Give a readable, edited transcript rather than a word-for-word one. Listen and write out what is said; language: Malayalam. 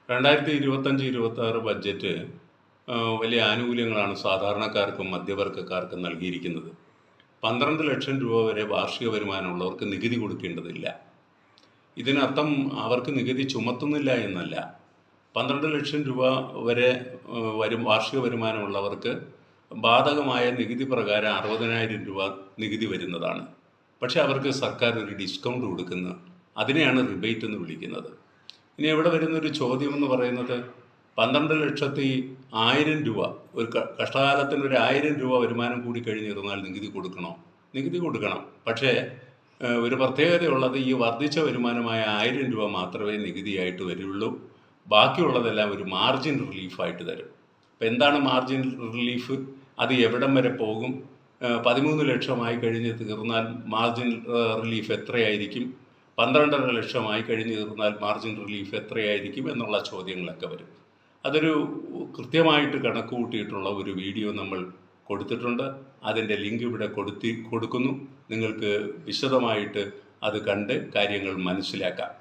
2025-26 ബഡ്ജറ്റ് വലിയ ആനുകൂല്യങ്ങളാണ് സാധാരണക്കാർക്കും മധ്യവർഗക്കാർക്കും നൽകിയിരിക്കുന്നത്. 12 ലക്ഷം രൂപ വരെ വാർഷിക വരുമാനമുള്ളവർക്ക് നികുതി കൊടുക്കേണ്ടതില്ല. ഇതിനർത്ഥം അവർക്ക് നികുതി ചുമത്തുന്നില്ല എന്നല്ല. 12 ലക്ഷം രൂപ വരെ വാർഷിക വരുമാനമുള്ളവർക്ക് ബാധകമായ നികുതി പ്രകാരം 60,000 രൂപ നികുതി വരുന്നതാണ്. പക്ഷേ അവർക്ക് സർക്കാർ ഒരു ഡിസ്കൗണ്ട് കൊടുക്കുന്നു. അതിനെയാണ് റിബേറ്റ് എന്ന് വിളിക്കുന്നത്. ഇനി എവിടെ വരുന്നൊരു ചോദ്യം എന്ന് പറയുന്നത്, 12,10,000 രൂപ ഒരു കഷ്ടകാലത്തിന് ഒരു 1000 രൂപ വരുമാനം കൂടി കഴിഞ്ഞിരുന്നാൽ നികുതി കൊടുക്കണോ? നികുതി കൊടുക്കണം. പക്ഷേ ഒരു പ്രത്യേകതയുള്ളത്, ഈ വർദ്ധിച്ച വരുമാനമായ 1000 രൂപ മാത്രമേ നികുതിയായിട്ട് വരുള്ളൂ. ബാക്കിയുള്ളതെല്ലാം ഒരു മാർജിൻ റിലീഫായിട്ട് തരും. അപ്പോൾ എന്താണ് മാർജിൻ റിലീഫ്? അത് എവിടം വരെ പോകും? 13 ലക്ഷമായി കഴിഞ്ഞ് തീർന്നാൽ മാർജിൻ റിലീഫ് എത്രയായിരിക്കും? 12.5 ലക്ഷമായി കഴിഞ്ഞ് തീർന്നാൽ മാർജിൻ റിലീഫ് എത്രയായിരിക്കും എന്നുള്ള ചോദ്യങ്ങളൊക്കെ വരും. അതൊരു കൃത്യമായിട്ട് കണക്ക് കൂട്ടിയിട്ടുള്ള ഒരു വീഡിയോ നമ്മൾ കൊടുത്തിട്ടുണ്ട്. അതിൻ്റെ ലിങ്ക് ഇവിടെ കൊടുക്കുന്നു. നിങ്ങൾക്ക് വിശദമായിട്ട് അത് കണ്ട് കാര്യങ്ങൾ മനസ്സിലാക്കാം.